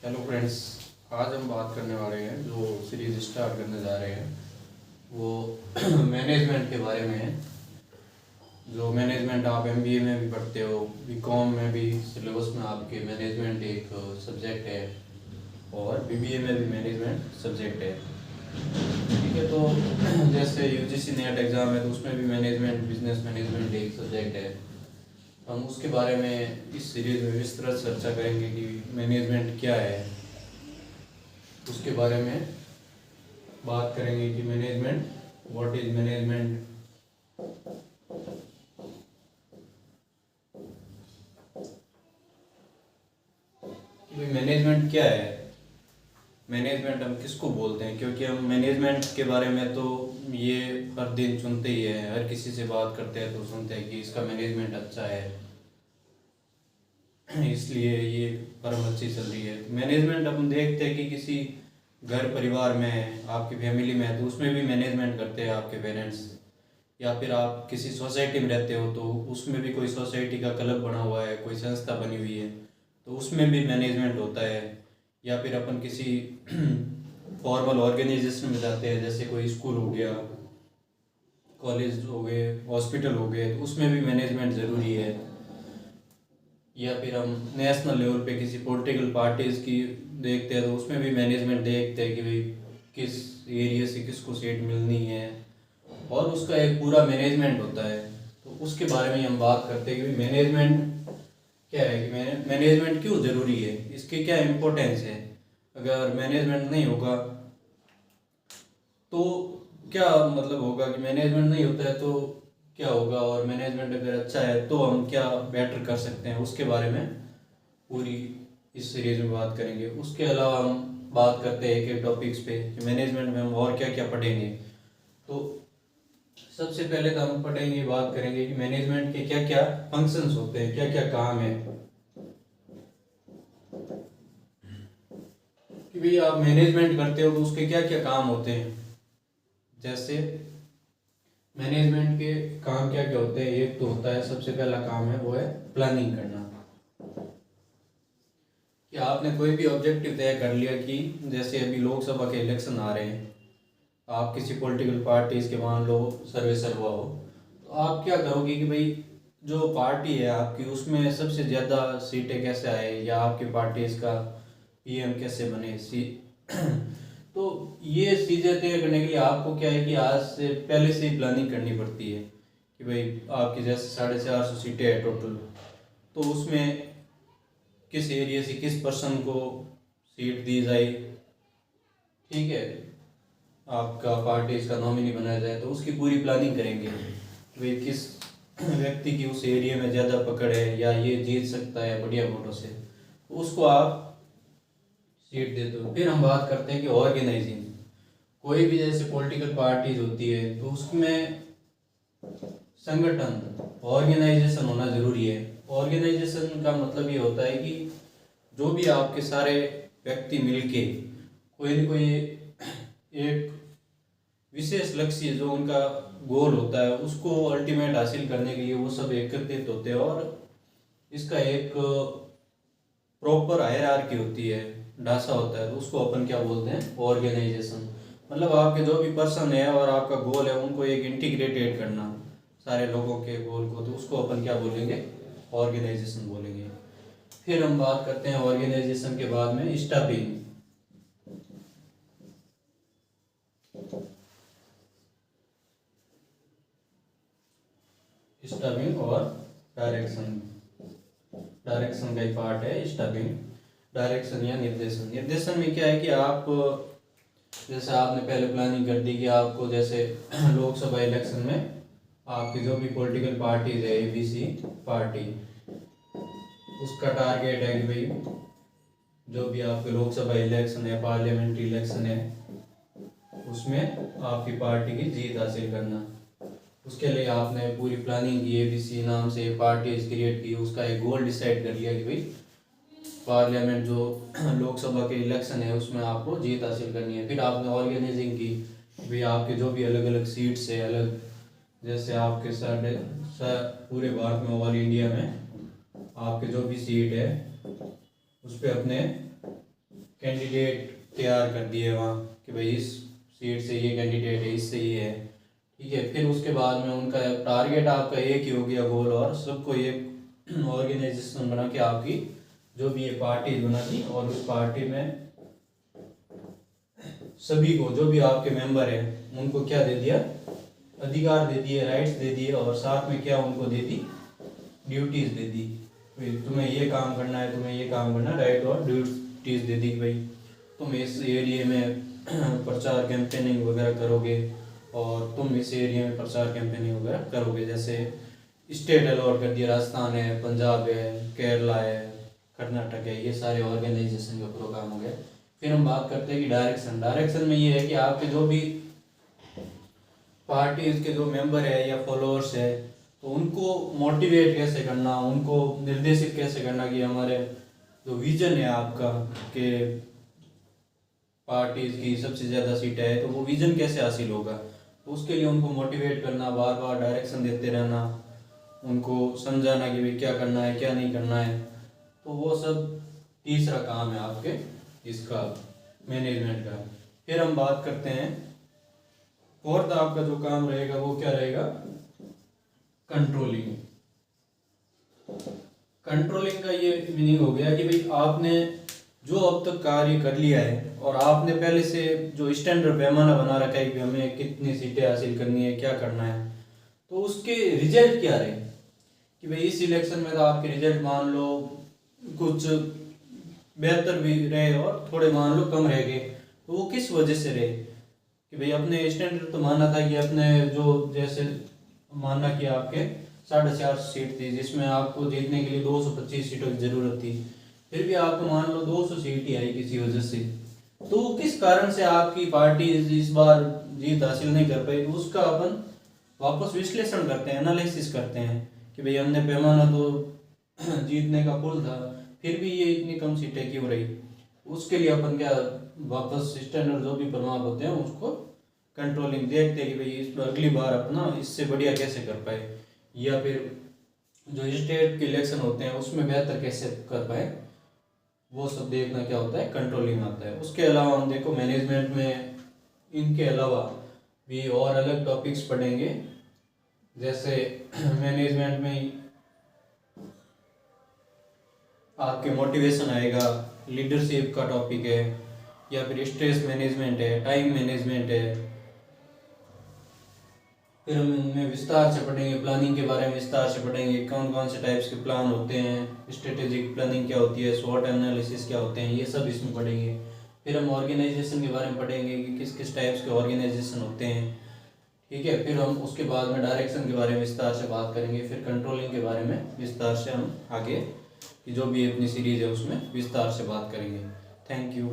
Hello friends. आज हम बात करने वाले हैं, जो सीरीज स्टार्ट करने जा रहे हैं वो मैनेजमेंट के बारे में है। जो मैनेजमेंट आप एमबीए में भी पढ़ते हो, बीकॉम में भी सिलेबस में आपके मैनेजमेंट एक सब्जेक्ट है और बीबीए में भी मैनेजमेंट सब्जेक्ट है। ठीक है, तो जैसे यूजीसी नेट एग्ज़ाम है तो उसमें भी मैनेजमेंट, बिजनेस मैनेजमेंट एक सब्जेक्ट है। हम उसके बारे में इस सीरीज़ में विस्तृत चर्चा करेंगे कि मैनेजमेंट क्या है, उसके बारे में बात करेंगे कि मैनेजमेंट, व्हाट इज मैनेजमेंट, कि भाई मैनेजमेंट क्या है, मैनेजमेंट हम किसको बोलते हैं। क्योंकि हम मैनेजमेंट के बारे में तो ये हर दिन सुनते ही है, हर किसी से बात करते हैं तो सुनते हैं कि इसका मैनेजमेंट अच्छा है, इसलिए ये फर्म अच्छी चल रही है। मैनेजमेंट अपन देखते हैं कि किसी घर परिवार में, आपकी फैमिली में है तो उसमें भी मैनेजमेंट करते हैं आपके पेरेंट्स, या फिर आप किसी सोसाइटी में रहते हो तो उसमें भी कोई सोसाइटी का क्लब बना हुआ है, कोई संस्था बनी हुई है तो उसमें भी मैनेजमेंट होता है। या फिर अपन किसी फॉर्मल ऑर्गेनाइजेशन में जाते हैं, जैसे कोई स्कूल हो गया, कॉलेज हो गए, हॉस्पिटल हो गए, तो उसमें भी मैनेजमेंट ज़रूरी है। या फिर हम नेशनल लेवल पे किसी पॉलिटिकल पार्टीज़ की देखते हैं तो उसमें भी मैनेजमेंट देखते हैं कि भाई किस एरिया से किसको सीट मिलनी है, और उसका एक पूरा मैनेजमेंट होता है। तो उसके बारे में हम बात करते हैं कि भाई मैनेजमेंट क्या है, कि मैनेजमेंट क्यों ज़रूरी है, इसके क्या इम्पोर्टेंस है। अगर मैनेजमेंट नहीं होगा तो क्या मतलब होगा, कि मैनेजमेंट नहीं होता है तो क्या होगा, और मैनेजमेंट अगर अच्छा है तो हम क्या बेटर कर सकते हैं, उसके बारे में पूरी इस सीरीज में बात करेंगे। उसके अलावा हम बात करते हैं एक एक टॉपिक्स पे कि मैनेजमेंट में हम और क्या क्या पढ़ेंगे। तो सबसे पहले तो हम पढ़ेंगे, बात करेंगे कि मैनेजमेंट के क्या क्या फंक्शंस होते हैं, क्या क्या काम है, कि भाई आप मैनेजमेंट करते हो तो उसके क्या क्या काम होते हैं। जैसे मैनेजमेंट के काम क्या क्या होते हैं, एक तो होता है, सबसे पहला काम है वो है प्लानिंग करना। कि आपने कोई भी ऑब्जेक्टिव तय कर लिया, कि जैसे अभी लोकसभा के इलेक्शन आ रहे हैं, आप किसी पॉलिटिकल पार्टीज के मान लो सर्वे हुआ हो, तो आप क्या करोगे कि भाई जो पार्टी है आपकी उसमें सबसे ज़्यादा सीटें कैसे आए, या आपकी पार्टीज का पीएम कैसे बने सी तो ये चीज़ें तय करने के लिए आपको क्या है कि आज से पहले से ही प्लानिंग करनी पड़ती है। कि भाई आपकी जैसे 450 सीटें है टोटल, तो उसमें किस एरिया से किस पर्सन को सीट दी जाए, ठीक है, आपका पार्टी इसका नॉमिनी बनाया जाए, तो उसकी पूरी प्लानिंग करेंगे भाई किस व्यक्ति की उस एरिया में ज़्यादा पकड़ है या ये जीत सकता है बढ़िया वोटों से, तो उसको आप सीट देते हो। फिर हम बात करते हैं कि ऑर्गेनाइजिंग, कोई भी जैसे पॉलिटिकल पार्टीज होती है तो उसमें संगठन, ऑर्गेनाइजेशन होना जरूरी है। ऑर्गेनाइजेशन का मतलब ये होता है कि जो भी आपके सारे व्यक्ति मिलके कोई न कोई एक विशेष लक्ष्य जो उनका गोल होता है उसको अल्टीमेट हासिल करने के लिए वो सब एकत्रित होते हैं, और इसका एक प्रॉपर हायरार्की होती है, ढांचा होता है, तो उसको अपन क्या बोलते हैं, ऑर्गेनाइजेशन। मतलब आपके जो भी पर्सन है और आपका गोल है उनको एक इंटीग्रेटेड करना, सारे लोगों के गोल को, तो उसको अपन क्या बोलेंगे, ऑर्गेनाइजेशन बोलेंगे। फिर हम बात करते हैं ऑर्गेनाइजेशन के बाद में स्टाफिंग। स्टाफिंग और डायरेक्शन, डायरेक्शन का ही पार्ट है स्टाफिंग। डायरेक्शन या निर्देशन, निर्देशन में क्या है कि आप जैसे आपने पहले प्लानिंग कर दी कि आपको जैसे लोकसभा इलेक्शन में आपकी जो भी पॉलिटिकल पार्टीज है, एबीसी पार्टी, उसका टारगेट है कि भाई जो भी आपके लोकसभा इलेक्शन है, पार्लियामेंट्री इलेक्शन है, उसमें आपकी पार्टी की जीत हासिल करना। उसके लिए आपने पूरी प्लानिंग की, एबीसी नाम से पार्टीज क्रिएट की, उसका एक गोल डिसाइड कर लिया कि भाई पार्लियामेंट जो लोकसभा के इलेक्शन है उसमें आपको जीत हासिल करनी है। फिर आपने ऑर्गेनाइजिंग की, भाई आपके जो भी अलग अलग सीट्स है, अलग जैसे आपके सारे पूरे भारत में, ऑल इंडिया में आपके जो भी सीट है उस पर अपने कैंडिडेट तैयार कर दिए वहाँ कि भाई इस सीट से ये कैंडिडेट है, इससे ये है, ठीक है। फिर उसके बाद में उनका टारगेट आपका एक ही हो गया गोल, और सबको एक ऑर्गेनाइजेशन बना के आपकी जो भी ये पार्टी बना दी, और उस पार्टी में सभी को जो भी आपके मेंबर हैं उनको क्या दे दिया, अधिकार दे दिए, राइट्स दे दिए, और साथ में क्या उनको दे दी, ड्यूटीज दे दी। तुम्हें ये काम करना है, तुम्हें ये काम करना है, राइट और ड्यूटीज दे दी कि भाई तुम इस एरिया में प्रचार कैंपेनिंग वगैरह करोगे, और तुम इस एरिया में प्रचार कैंपेनिंग वगैरह करोगे। जैसे स्टेट अलॉट कर दिया, राजस्थान है, पंजाब है, केरला है, कर्नाटक है, ये सारे ऑर्गेनाइजेशन का प्रोग्राम हो गया। फिर हम बात करते हैं कि डायरेक्शन। डायरेक्शन में ये है कि आपके जो भी पार्टीज के जो मेंबर है या फॉलोअर्स है, तो उनको मोटिवेट कैसे करना, उनको निर्देशित कैसे करना कि हमारे जो विजन है आपका कि पार्टीज की सबसे ज़्यादा सीटें है, तो वो विजन कैसे हासिल होगा, तो उसके लिए उनको मोटिवेट करना, बार बार डायरेक्शन देते रहना, उनको समझाना कि भाई क्या करना है क्या नहीं करना है। तो वो सब तीसरा काम है आपके इसका मैनेजमेंट का। फिर हम बात करते हैं फोर्थ आपका जो काम रहेगा वो क्या रहेगा, कंट्रोलिंग। कंट्रोलिंग का ये मीनिंग हो गया कि भाई आपने जो अब तक कार्य कर लिया है, और आपने पहले से जो स्टैंडर्ड पैमाना बना रखा है कि हमें कितनी सीटें हासिल करनी है, क्या करना है, तो उसके रिजल्ट क्या रहे कि भाई इस इलेक्शन में तो आपके रिजल्ट मान लो कुछ बेहतर भी रहे और थोड़े मान लो कम रह गए, तो वो किस वजह से रहे कि भाई अपने स्टैंडर्ड तो माना था कि अपने जो जैसे माना कि आपके 450 सीट थी, जिसमें आपको जीतने के लिए 225 सीटों की जरूरत थी, फिर भी आपको मान लो 200 सीट ही आई किसी वजह से, तो किस कारण से आपकी पार्टी इस बार जीत हासिल नहीं कर पाई। तो उसका अपन वापस विश्लेषण करते हैं, एनालिसिस करते हैं कि भाई हमने पैमाना तो जीतने का पुल था, फिर भी ये इतनी कम सीटें क्यों रही। उसके लिए अपन क्या वापस स्टैंडर्ड जो भी प्रभाव होते हैं उसको कंट्रोलिंग देखते हैं कि भाई इस अगली बार अपना इससे बढ़िया कैसे कर पाए, या फिर जो स्टेट के इलेक्शन होते हैं उसमें बेहतर कैसे कर पाए, वो सब देखना क्या होता है, कंट्रोलिंग आता है। उसके अलावा हम देखो मैनेजमेंट में इनके अलावा भी और अलग टॉपिक्स पढ़ेंगे, जैसे मैनेजमेंट में आपके मोटिवेशन आएगा, लीडरशिप का टॉपिक है, या फिर स्ट्रेस मैनेजमेंट है, टाइम मैनेजमेंट है। फिर हम इनमें विस्तार से पढ़ेंगे, प्लानिंग के बारे में विस्तार से पढ़ेंगे, कौन कौन से टाइप्स के प्लान होते हैं, स्ट्रेटेजिक प्लानिंग क्या होती है, स्वॉट एनालिसिस क्या होते हैं, ये सब इसमें पढ़ेंगे। फिर हम ऑर्गेनाइजेशन के बारे में पढ़ेंगे कि किस किस टाइप्स के ऑर्गेनाइजेशन होते हैं, ठीक है। फिर हम उसके बाद में डायरेक्शन के बारे में विस्तार से बात करेंगे, फिर कंट्रोलिंग के बारे में विस्तार से हम आगे की जो भी अपनी सीरीज है उसमें विस्तार से बात करेंगे। Thank you.